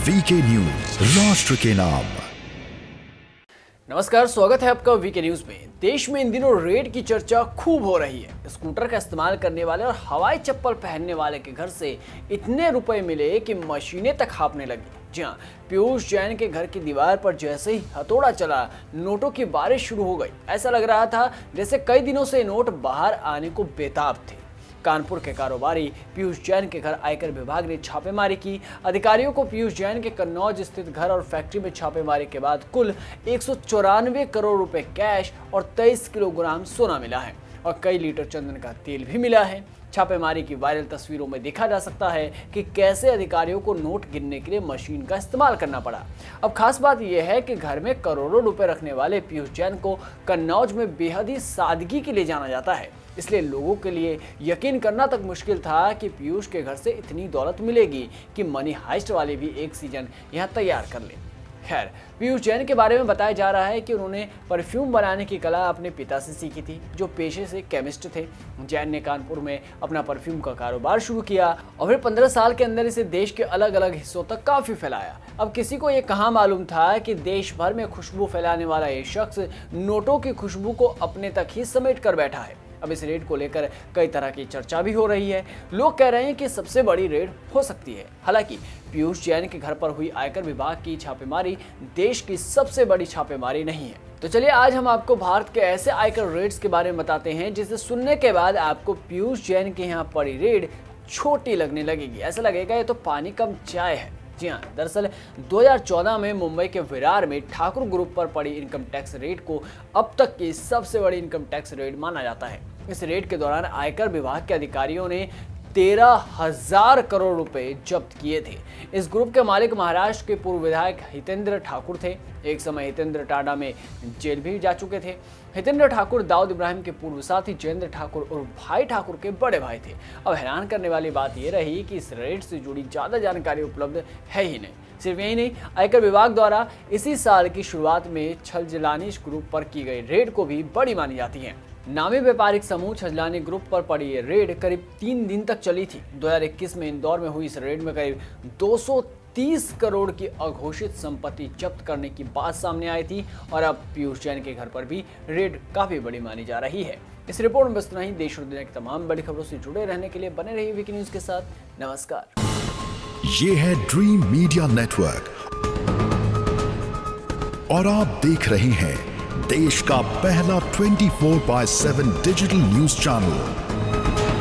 VK news, राष्ट्र के नाम। नमस्कार, स्वागत है आपका वीके न्यूज में। देश में इन दिनों रेड की चर्चा खूब हो रही है। स्कूटर का इस्तेमाल करने वाले और हवाई चप्पल पहनने वाले के घर से इतने रुपए मिले कि मशीनें तक हाँफने लगी। जी हाँ, पीयूष जैन के घर की दीवार पर जैसे ही हथौड़ा चला, नोटों की बारिश शुरू हो गई। ऐसा लग रहा था जैसे कई दिनों से नोट बाहर आने को बेताब थे। कानपुर के कारोबारी पीयूष जैन के घर आयकर विभाग ने छापेमारी की। अधिकारियों को पीयूष जैन के कन्नौज स्थित घर और फैक्ट्री में छापेमारी के बाद कुल 194 करोड़ रुपए कैश और 23 किलोग्राम सोना मिला है और कई लीटर चंदन का तेल भी मिला है। छापेमारी की वायरल तस्वीरों में देखा जा सकता है कि कैसे अधिकारियों को नोट गिनने के लिए मशीन का इस्तेमाल करना पड़ा। अब खास बात यह है कि घर में करोड़ों रुपए रखने वाले पीयूष जैन को कन्नौज में बेहद ही सादगी के लिए जाना जाता है, इसलिए लोगों के लिए यकीन करना तक मुश्किल था कि पीयूष के घर से इतनी दौलत मिलेगी कि मनी हाइस्ट वाले भी एक सीजन यहाँ तैयार कर ले। खैर, पीयूष जैन के बारे में बताया जा रहा है कि उन्होंने परफ्यूम बनाने की कला अपने पिता से सीखी थी, जो पेशे से केमिस्ट थे। जैन ने कानपुर में अपना परफ्यूम का कारोबार शुरू किया और फिर 15 साल के अंदर इसे देश के अलग अलग हिस्सों तक काफी फैलाया। अब किसी को ये कहाँ मालूम था कि देश भर में खुशबू फैलाने वाला ये शख्स नोटों की खुशबू को अपने तक ही समेट कर बैठा है। अब इस रेड को लेकर कई तरह की चर्चा भी हो रही है। लोग कह रहे हैं कि सबसे बड़ी रेड हो सकती है। हालांकि पीयूष जैन के घर पर हुई आयकर विभाग की छापेमारी देश की सबसे बड़ी छापेमारी नहीं है। तो चलिए आज हम आपको भारत के ऐसे आयकर रेड्स के बारे में बताते हैं जिसे सुनने के बाद आपको पीयूष जैन के यहाँ पड़ी रेड छोटी लगने लगेगी। ऐसा लगेगा ये तो पानी कम चाय है। जी हाँ, दरअसल 2014 में मुंबई के विरार में ठाकुर ग्रुप पर पड़ी इनकम टैक्स रेड को अब तक की सबसे बड़ी इनकम टैक्स रेड माना जाता है। इस रेड के दौरान आयकर विभाग के अधिकारियों ने 13,000 करोड़ रुपए जब्त किए थे। इस ग्रुप के मालिक महाराष्ट्र के पूर्व विधायक हितेंद्र ठाकुर थे। एक समय हितेंद्र टाडा में जेल भी जा चुके थे। हितेंद्र ठाकुर दाऊद इब्राहिम के पूर्व साथी जयेंद्र ठाकुर और भाई ठाकुर के बड़े भाई थे। अब हैरान करने वाली बात यह रही कि इस रेड से जुड़ी ज्यादा जानकारी उपलब्ध है ही नहीं। सिर्फ यही नहीं, आयकर विभाग द्वारा इसी साल की शुरुआत में छजलानी ग्रुप पर की गई रेड को भी बड़ी मानी जाती है। नामी व्यापारिक समूह छजलानी ग्रुप पर पड़ी ये रेड करीब 3 दिन तक चली थी। 2021 में इंदौर में हुई इस रेड में करीब 230 करोड़ की अघोषित संपत्ति जब्त करने की बात सामने आई थी और अब पीयूष जैन के घर पर भी रेड काफी बड़ी मानी जा रही है। इस रिपोर्ट में बस इतना ही। देश और दुनिया की तमाम बड़ी खबरों से जुड़े रहने के लिए बने रहिए वीके न्यूज के साथ। नमस्कार। ये है ड्रीम मीडिया नेटवर्क और आप देख रहे हैं देश का पहला 24/7 डिजिटल न्यूज चैनल